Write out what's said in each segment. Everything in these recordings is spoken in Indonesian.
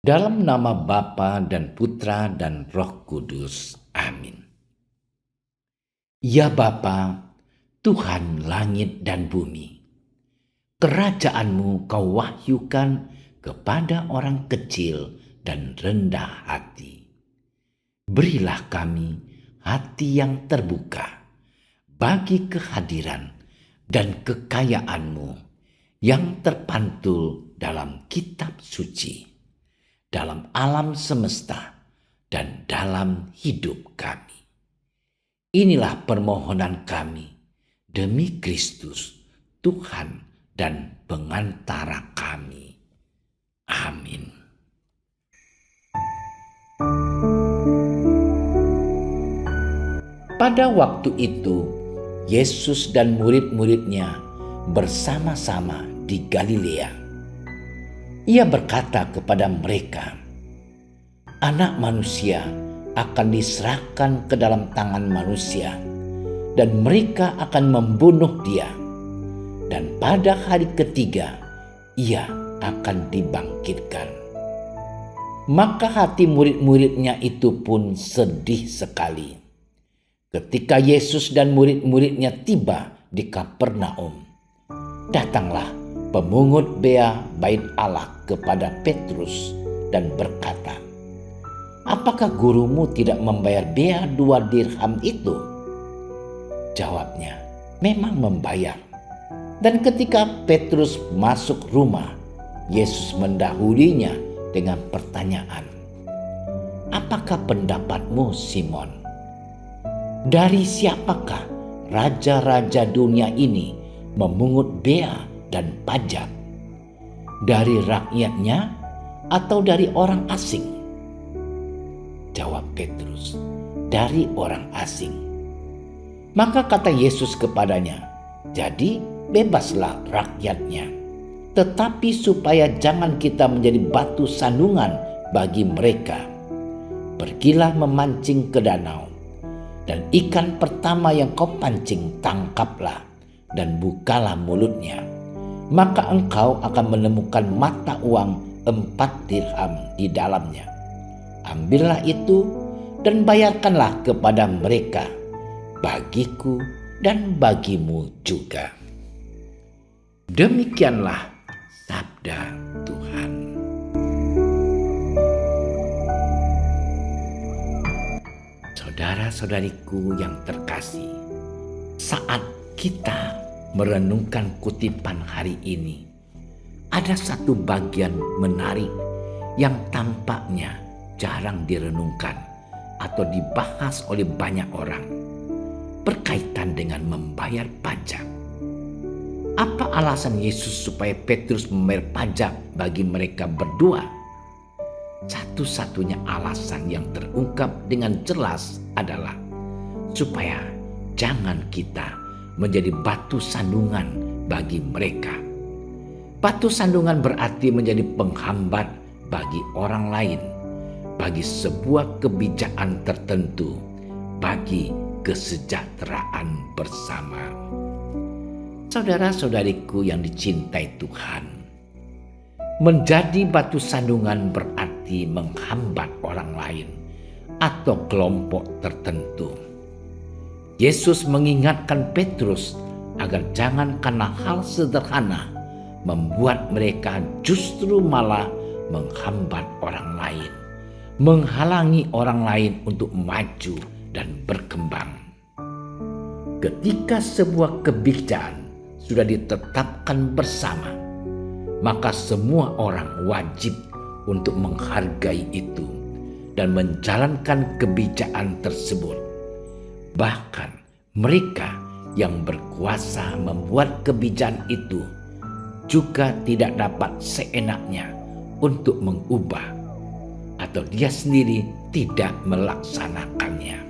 Dalam nama Bapa dan Putra dan Roh Kudus. Amin. Ya Bapa, Tuhan langit dan bumi, kerajaan-Mu Kau wahyukan kepada orang kecil dan rendah hati. Berilah kami hati yang terbuka bagi kehadiran dan kekayaan-Mu yang terpantul dalam kitab suci, dalam alam semesta, dan dalam hidup kami. Inilah permohonan kami demi Kristus, Tuhan dan pengantara kami. Amin. Pada waktu itu, Yesus dan murid-muridnya bersama-sama di Galilea. Ia berkata kepada mereka, "Anak manusia akan diserahkan ke dalam tangan manusia, dan mereka akan membunuh dia. Dan pada hari ketiga, ia akan dibangkitkan." Maka hati murid-muridnya itu pun sedih sekali. Ketika Yesus dan murid-muridnya tiba di Kapernaum, datanglah pemungut bea bait Allah kepada Petrus dan berkata, "Apakah gurumu tidak membayar bea 2 dirham itu?" Jawabnya, "Memang membayar." Dan ketika Petrus masuk rumah, Yesus mendahulinya dengan pertanyaan, "Apakah pendapatmu, Simon? Dari siapakah raja-raja dunia ini memungut bea dan pajak? Dari rakyatnya atau dari orang asing?" Jawab Petrus, "Dari orang asing." Maka kata Yesus kepadanya, "Jadi bebaslah rakyatnya. Tetapi supaya jangan kita menjadi batu sandungan bagi mereka, pergilah memancing ke danau, dan ikan pertama yang kau pancing tangkaplah, dan bukalah mulutnya. Maka engkau akan menemukan mata uang 4 dirham di dalamnya. Ambillah itu dan bayarkanlah kepada mereka, bagiku dan bagimu juga." Demikianlah sabda Tuhan. Saudara-saudariku yang terkasih, saat kita merenungkan kutipan hari ini, ada satu bagian menarik yang tampaknya jarang direnungkan atau dibahas oleh banyak orang, berkaitan dengan membayar pajak. Apa alasan Yesus supaya Petrus membayar pajak bagi mereka berdua? Satu-satunya alasan yang terungkap dengan jelas adalah supaya jangan kita menjadi batu sandungan bagi mereka. Batu sandungan berarti menjadi penghambat bagi orang lain, bagi sebuah kebijakan tertentu, bagi kesejahteraan bersama. Saudara-saudariku yang dicintai Tuhan, menjadi batu sandungan berarti menghambat orang lain atau kelompok tertentu. Yesus mengingatkan Petrus agar jangan karena hal sederhana membuat mereka justru malah menghambat orang lain, menghalangi orang lain untuk maju dan berkembang. Ketika sebuah kebijakan sudah ditetapkan bersama, maka semua orang wajib untuk menghargai itu dan menjalankan kebijakan tersebut. Bahkan mereka yang berkuasa membuat kebijakan itu juga tidak dapat seenaknya untuk mengubah, atau dia sendiri tidak melaksanakannya.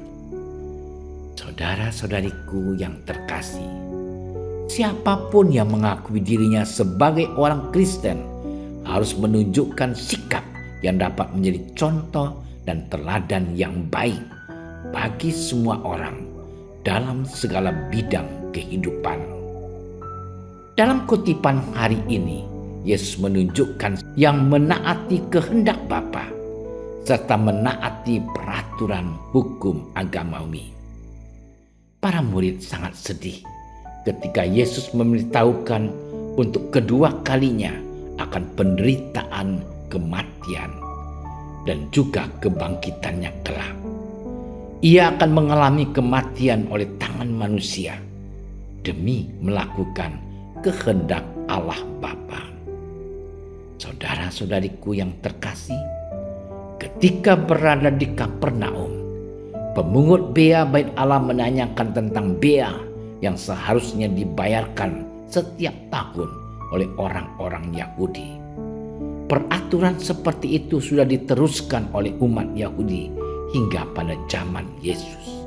Saudara-saudariku yang terkasih, siapapun yang mengakui dirinya sebagai orang Kristen harus menunjukkan sikap yang dapat menjadi contoh dan teladan yang baik bagi semua orang dalam segala bidang kehidupan. Dalam kutipan hari ini, Yesus menunjukkan yang menaati kehendak Bapa serta menaati peraturan hukum agamawi. Para murid sangat sedih ketika Yesus memberitahukan untuk kedua kalinya akan penderitaan, kematian, dan juga kebangkitannya kelak. Ia akan mengalami kematian oleh tangan manusia demi melakukan kehendak Allah Bapa. Saudara-saudariku yang terkasih, ketika berada di Kapernaum, pemungut bea Bait Allah menanyakan tentang bea yang seharusnya dibayarkan setiap tahun oleh orang-orang Yahudi. Peraturan seperti itu sudah diteruskan oleh umat Yahudi hingga pada zaman Yesus.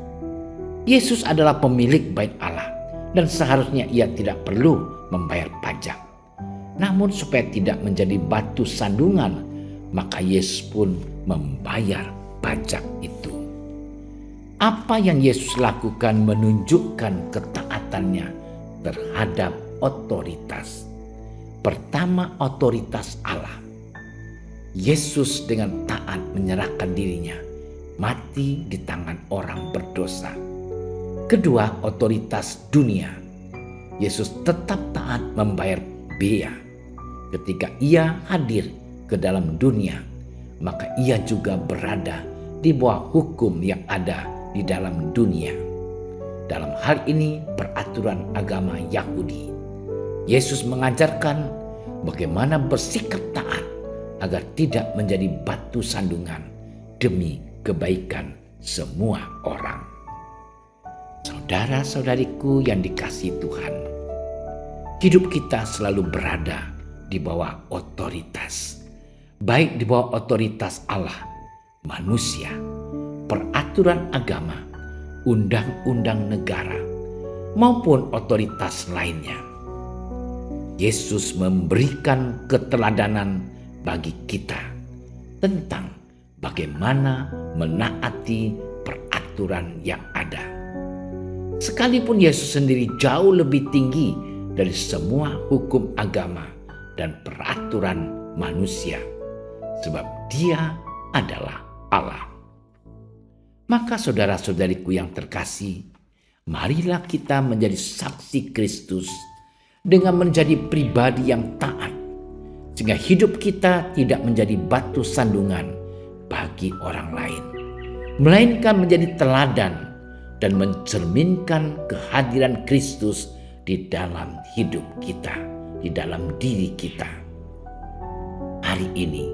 Yesus adalah pemilik Bait Allah dan seharusnya ia tidak perlu membayar pajak. Namun supaya tidak menjadi batu sandungan, maka Yesus pun membayar pajak itu. Apa yang Yesus lakukan menunjukkan ketaatannya terhadap otoritas. Pertama, otoritas Allah. Yesus dengan taat menyerahkan dirinya mati di tangan orang berdosa. Kedua, otoritas dunia. Yesus tetap taat membayar bea. Ketika ia hadir ke dalam dunia, maka ia juga berada di bawah hukum yang ada di dalam dunia. Dalam hal ini peraturan agama Yahudi. Yesus mengajarkan bagaimana bersikap taat agar tidak menjadi batu sandungan demi kebaikan semua orang. Saudara-saudariku yang dikasihi Tuhan, hidup kita selalu berada di bawah otoritas, baik di bawah otoritas Allah, manusia, peraturan agama, undang-undang negara, maupun otoritas lainnya. Yesus memberikan keteladanan bagi kita tentang bagaimana menaati peraturan yang ada. Sekalipun Yesus sendiri jauh lebih tinggi dari semua hukum agama dan peraturan manusia, sebab Dia adalah Allah. Maka saudara-saudariku yang terkasih, marilah kita menjadi saksi Kristus dengan menjadi pribadi yang taat, sehingga hidup kita tidak menjadi batu sandungan bagi orang lain, melainkan menjadi teladan dan mencerminkan kehadiran Kristus di dalam hidup kita, di dalam diri kita. Hari ini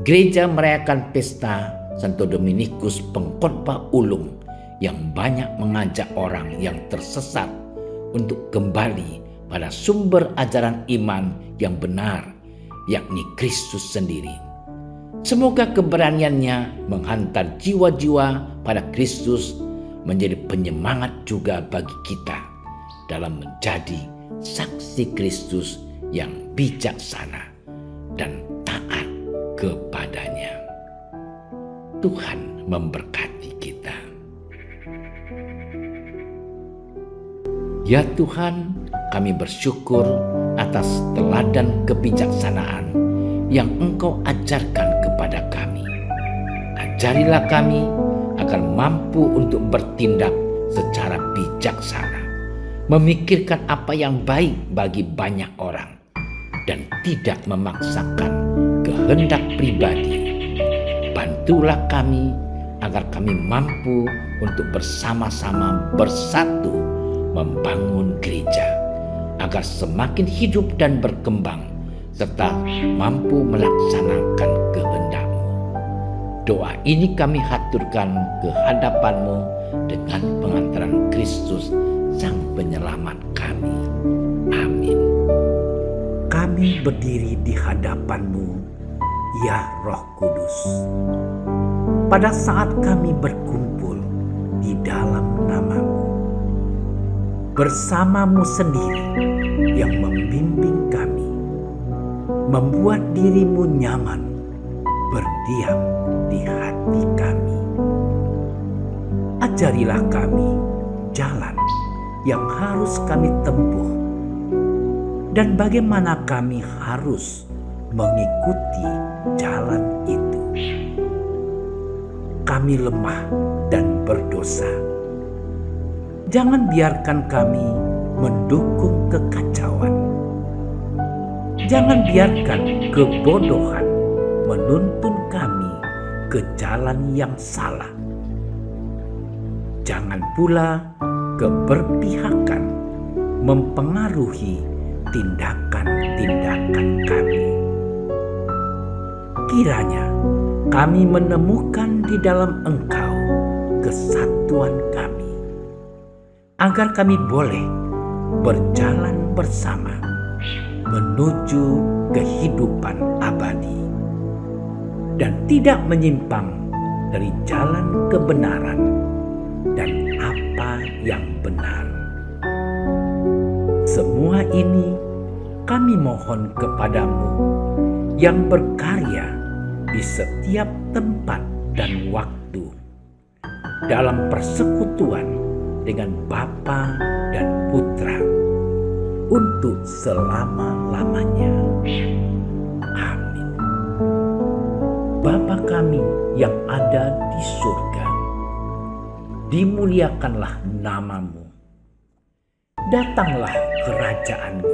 gereja merayakan pesta Santo Dominikus Pengkhotbah Ulung yang banyak mengajak orang yang tersesat untuk kembali pada sumber ajaran iman yang benar, yakni Kristus sendiri. Semoga keberaniannya menghantar jiwa-jiwa pada Kristus menjadi penyemangat juga bagi kita dalam menjadi saksi Kristus yang bijaksana dan taat kepadanya. Tuhan memberkati kita. Ya Tuhan, kami bersyukur atas teladan kebijaksanaan yang Engkau ajarkan kepada kami. Ajarilah kami agar mampu untuk bertindak secara bijaksana, memikirkan apa yang baik bagi banyak orang, dan tidak memaksakan kehendak pribadi. Bantulah kami agar kami mampu untuk bersama-sama bersatu membangun gereja, agar semakin hidup dan berkembang, serta mampu melaksanakan kehendak-Mu. Doa ini kami haturkan ke hadapan-Mu dengan pengantaran Kristus, Sang Penyelamat kami. Amin. Kami berdiri di hadapan-Mu, ya Roh Kudus, pada saat kami berkumpul di dalam nama-Mu, bersama-Mu sendiri yang membimbing kami, membuat diri-Mu nyaman berdiam di hati kami. Ajarilah kami jalan yang harus kami tempuh, dan bagaimana kami harus mengikuti jalan itu. Kami lemah dan berdosa. Jangan biarkan kami mendukung kekacauan. Jangan biarkan kebodohan menuntun kami ke jalan yang salah. Jangan pula keberpihakan mempengaruhi tindakan-tindakan kami. Kiranya kami menemukan di dalam Engkau kesatuan kami, agar kami boleh berjalan bersama menuju kehidupan abadi dan tidak menyimpang dari jalan kebenaran dan apa yang benar. Semua ini kami mohon kepadamu yang berkarya di setiap tempat dan waktu dalam persekutuan dengan Bapa dan Putra untuk selama-lamanya. Amin. Bapa kami yang ada di surga, dimuliakanlah namamu. Datanglah kerajaan-Mu.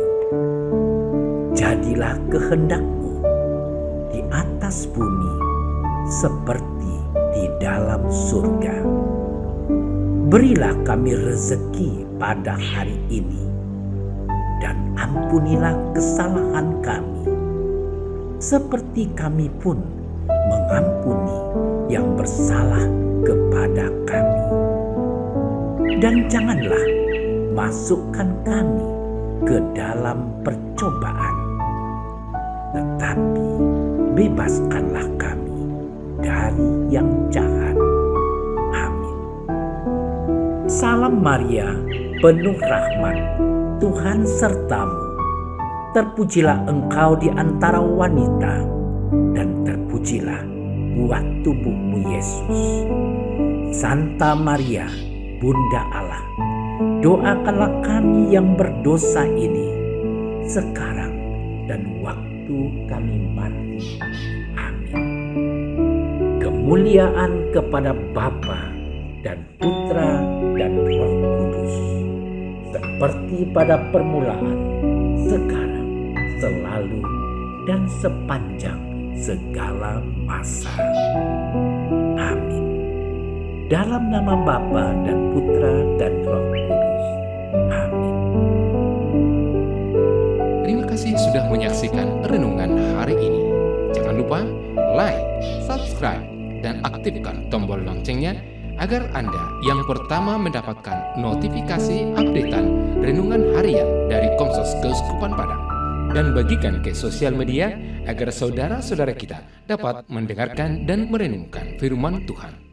Jadilah kehendak-Mu di atas bumi seperti di dalam surga. Berilah kami rezeki pada hari ini, dan ampunilah kesalahan kami, seperti kami pun mengampuni yang bersalah kepada kami. Dan janganlah masukkan kami ke dalam percobaan, tetapi bebaskanlah kami dari yang jahat. Amin. Salam Maria, penuh rahmat, Tuhan sertamu. Terpujilah engkau di antara wanita, dan terpujilah buah tubuhmu Yesus. Santa Maria, Bunda Allah, doakanlah kami yang berdosa ini, sekarang dan waktu kami mati. Amin. Kemuliaan kepada Bapa dan Putra dan Roh Kudus, seperti pada permulaan, sekarang, selalu, dan sepanjang segala masa. Amin. Dalam nama Bapa dan Putra dan Roh Kudus. Amin. Terima kasih sudah menyaksikan renungan hari ini. Jangan lupa like, subscribe, dan aktifkan tombol loncengnya agar Anda yang pertama mendapatkan notifikasi updatean renungan harian dari Komsos Keuskupan Padang. Dan bagikan ke sosial media agar saudara-saudara kita dapat mendengarkan dan merenungkan firman Tuhan.